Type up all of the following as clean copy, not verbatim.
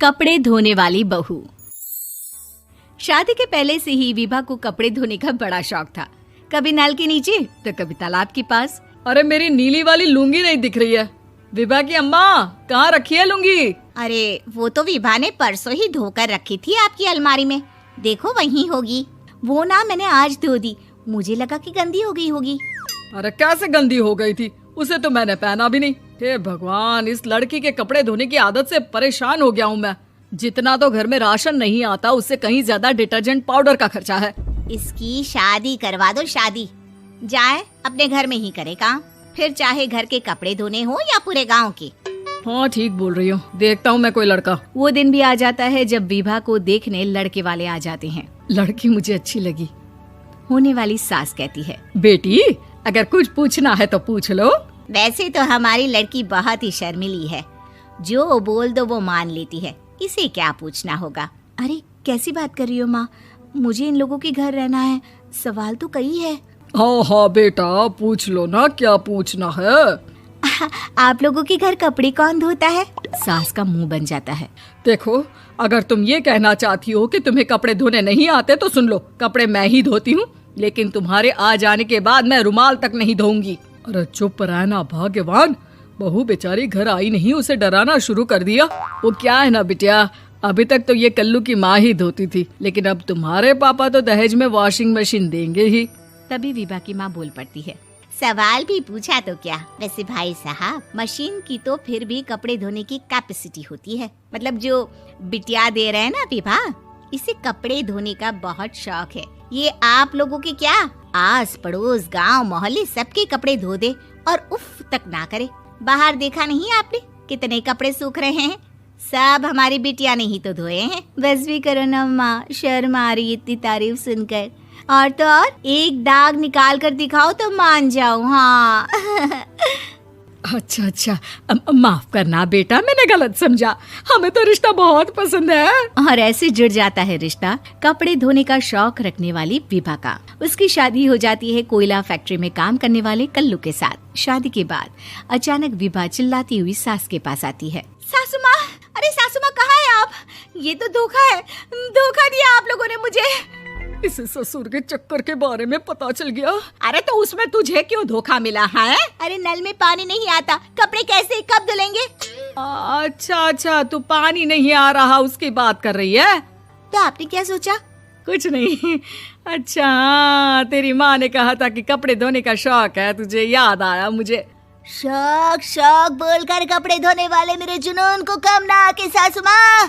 कपड़े धोने वाली बहू। शादी के पहले से ही विभा को कपड़े धोने का बड़ा शौक था। कभी नल के नीचे तो कभी तालाब के पास। अरे मेरी नीली वाली लुंगी नहीं दिख रही है। विभा की अम्मा, कहाँ रखी है लुंगी? अरे वो तो विभा ने परसों ही धोकर रखी थी आपकी अलमारी में, देखो वहीं होगी। वो ना मैंने आज धो दी, मुझे लगा कि गंदी हो गई होगी। अरे कैसे गंदी हो गई थी? उसे तो मैंने पहना भी नहीं। हे भगवान, इस लड़की के कपड़े धोने की आदत से परेशान हो गया हूँ मैं। जितना तो घर में राशन नहीं आता, उससे कहीं ज्यादा डिटर्जेंट पाउडर का खर्चा है। इसकी शादी करवा दो, शादी जाए अपने घर में ही करे काम, फिर चाहे घर के कपड़े धोने हो या पूरे गांव के। हाँ ठीक बोल रही हो, देखता हूँ मैं कोई लड़का। वो दिन भी आ जाता है जब विभा को देखने लड़के वाले आ जाते हैं। लड़की मुझे अच्छी लगी। होने वाली सास कहती है, बेटी अगर कुछ पूछना है तो पूछ लो। वैसे तो हमारी लड़की बहुत ही शर्मीली है, जो बोल दो वो मान लेती है, इसे क्या पूछना होगा। अरे कैसी बात कर रही हो माँ, मुझे इन लोगों के घर रहना है, सवाल तो कई है। हाँ हाँ बेटा, पूछ लो ना, क्या पूछना है। आप लोगों के घर कपड़े कौन धोता है? सास का मुंह बन जाता है। देखो, अगर तुम ये कहना चाहती हो कि तुम्हें कपड़े धोने नहीं आते तो सुन लो, कपड़े मैं ही धोती हूँ, लेकिन तुम्हारे आ जाने के बाद मैं रुमाल तक नहीं धोऊंगी। अरे चुप रहना भाग्यवान, बहू बेचारी घर आई नहीं, उसे डराना शुरू कर दिया। वो क्या है ना बिटिया, अभी तक तो ये कल्लू की माँ ही धोती थी, लेकिन अब तुम्हारे पापा तो दहेज में वॉशिंग मशीन देंगे ही। तभी विभा की माँ बोल पड़ती है, सवाल भी पूछा तो क्या। वैसे भाई साहब, मशीन की तो फिर भी कपड़े धोने की कैपेसिटी होती है। मतलब जो बिटिया दे रहे हैं ना विभा, इसे कपड़े धोने का बहुत शौक है। ये आप लोगों के क्या, आस पड़ोस गांव मोहल्ले सबके कपड़े धो दे और उफ तक ना करे। बाहर देखा नहीं आपने कितने कपड़े सूख रहे हैं? सब हमारी बिटिया ने ही तो धोए हैं। बस भी करो ना माँ, शर्म आ रही इतनी तारीफ सुनकर। और तो और एक दाग निकाल कर दिखाओ तो मान जाऊं। हाँ अच्छा, माफ करना बेटा, मैंने गलत समझा। हमें तो रिश्ता बहुत पसंद है। और ऐसे जुड़ जाता है रिश्ता कपड़े धोने का शौक रखने वाली विभा का। उसकी शादी हो जाती है कोयला फैक्ट्री में काम करने वाले कल्लू के साथ। शादी के बाद अचानक विभा चिल्लाती हुई सास के पास आती है। सासू माँ, अरे सासू माँ कहाँ है आप? ये तो धोखा है, धोखा दिया आप लोगों ने मुझे। इस ससुर के चक्कर के बारे में पता चल गया। अरे तो उसमें तुझे क्यों धोखा मिला है? अरे नल में पानी नहीं आता, कपड़े कैसे कब धुलेंगे? अच्छा, तू पानी नहीं आ रहा उसकी बात कर रही है। तो आपने क्या सोचा? कुछ नहीं। अच्छा हाँ, तेरी माँ ने कहा था कि कपड़े धोने का शौक है तुझे, याद आया मुझे। शौक बोलकर कपड़े धोने वाले मेरे जुनून को कम ना आके सासू माँ,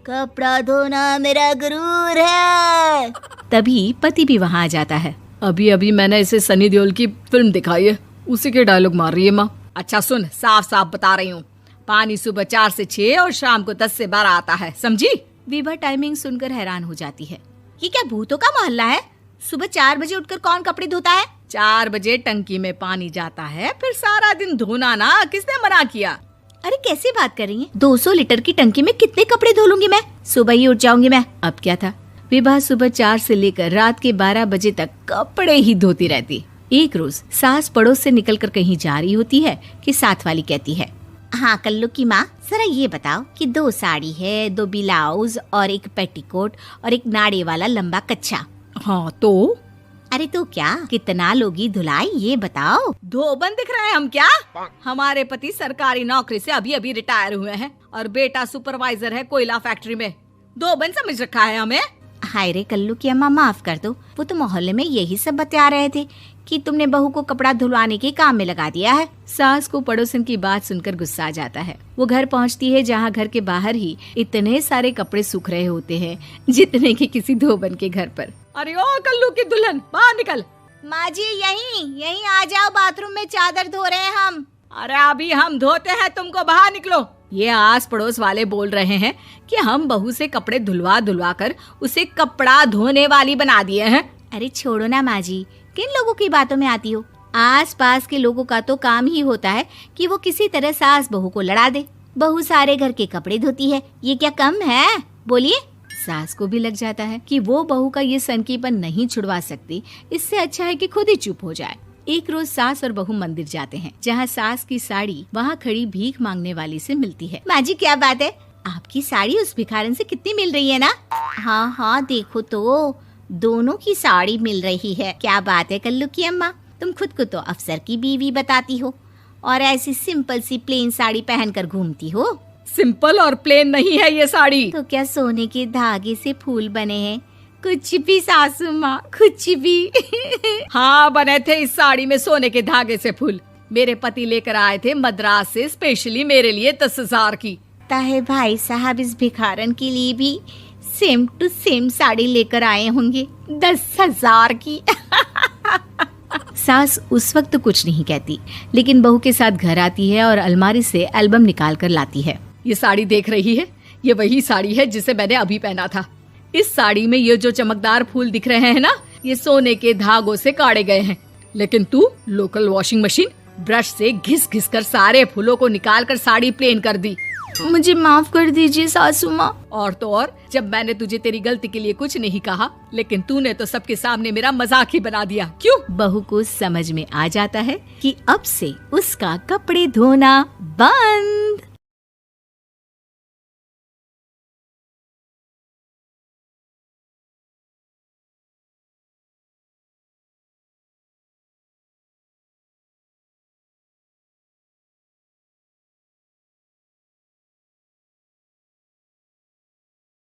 कपड़ा धोना मेरा गुरूर है। तभी पति भी वहाँ आ जाता है। अभी मैंने इसे सनी देओल की फिल्म दिखाई है, उसी के डायलॉग मार रही है माँ। अच्छा सुन, साफ बता रही हूँ, पानी सुबह 4 से 6 और शाम को 10 से 12 आता है, समझी? विभा टाइमिंग सुनकर हैरान हो जाती है। ये क्या भूतों का मोहल्ला है? सुबह 4 बजे उठकर कौन कपड़े धोता है? 4 बजे टंकी में पानी जाता है, फिर सारा दिन धोना ना, किसने मना किया? अरे कैसी बात कर रही हैं? 200 लीटर की टंकी में कितने कपड़े धो लूंगी मैं? सुबह ही उठ जाऊंगी मैं। अब क्या था, विभा सुबह 4 से लेकर रात के 12 बजे तक कपड़े ही धोती रहती। एक रोज सास पड़ोस से निकलकर कहीं जा रही होती है कि साथ वाली कहती है, हाँ कल्लू की माँ, जरा ये बताओ कि 2 साड़ी है, 2 ब्लाउज और एक पेटीकोट और एक नाड़े वाला लंबा कच्छा। हाँ तो? अरे तो क्या, कितना लोगी धुलाई ये बताओ। धोबन दिख रहे हैं हम क्या? हमारे पति सरकारी नौकरी से अभी रिटायर हुए हैं और बेटा सुपरवाइजर है कोयला फैक्ट्री में। धोबन समझ रखा है हमें? हाय रे कल्लू की अम्मा, माफ कर दो, वो तो मोहल्ले में यही सब बता रहे थे कि तुमने बहू को कपड़ा धुलवाने के काम में लगा दिया है। सास को पड़ोसन की बात सुनकर गुस्सा आ जाता है। वो घर पहुंचती है जहां घर के बाहर ही इतने सारे कपड़े सूख रहे होते हैं जितने कि किसी धोबन के घर पर। अरे ओ कल्लू की दुल्हन, बाहर निकल। माँ जी यहीं आ जाओ, बाथरूम में चादर धो रहे हैं हम। अरे अभी हम धोते हैं, तुमको बाहर निकलो। ये आस पड़ोस वाले बोल रहे हैं कि हम बहू से कपड़े धुलवा कर उसे कपड़ा धोने वाली बना दिए हैं। अरे छोड़ो ना माँ जी, किन लोगों की बातों में आती हो? आस पास के लोगों का तो काम ही होता है कि वो किसी तरह सास बहू को लड़ा दे। बहू सारे घर के कपड़े धोती है, ये क्या कम है? बोलिए। सास को भी लग जाता है कि वो बहू का ये सनकीपन नहीं छुड़वा सकती, इससे अच्छा है कि खुद ही चुप हो जाए। एक रोज सास और बहू मंदिर जाते हैं, जहाँ सास की साड़ी वहाँ खड़ी भीख मांगने वाली से मिलती है। माँ जी क्या बात है, आपकी साड़ी उस भिखारन से कितनी मिल रही है ना? हाँ हाँ देखो तो, दोनों की साड़ी मिल रही है। क्या बात है कल्लू की अम्मा, तुम खुद को तो अफसर की बीवी बताती हो और ऐसी सिंपल सी प्लेन साड़ी पहनकर घूमती हो। सिंपल और प्लेन नहीं है ये साड़ी। तो क्या सोने के धागे से फूल बने हैं? कुछ भी सासू माँ, कुछ भी। हाँ बने थे इस साड़ी में सोने के धागे से फूल। मेरे पति लेकर आए थे मद्रास से स्पेशली मेरे लिए 10,000 की। ताहे भाई साहब इस भिखारन के लिए भी सेम टू सेम साड़ी लेकर आए होंगे 10,000 की। सास उस वक्त तो कुछ नहीं कहती, लेकिन बहू के साथ घर आती है और अलमारी से एल्बम निकाल कर लाती है। ये साड़ी देख रही है, ये वही साड़ी है जिसे मैंने अभी पहना था। इस साड़ी में ये जो चमकदार फूल दिख रहे हैं ना, ये सोने के धागों से काढ़े गए हैं। लेकिन तू लोकल वॉशिंग मशीन ब्रश से घिस घिस कर सारे फूलों को निकाल कर साड़ी प्लेन कर दी। मुझे माफ कर दीजिए सासू माँ। और तो और, जब मैंने तुझे तेरी गलती के लिए कुछ नहीं कहा, लेकिन तूने तो सबके सामने मेरा मजाक ही बना दिया। क्यों? बहू को समझ में आ जाता है कि अब से उसका कपड़े धोना बंद।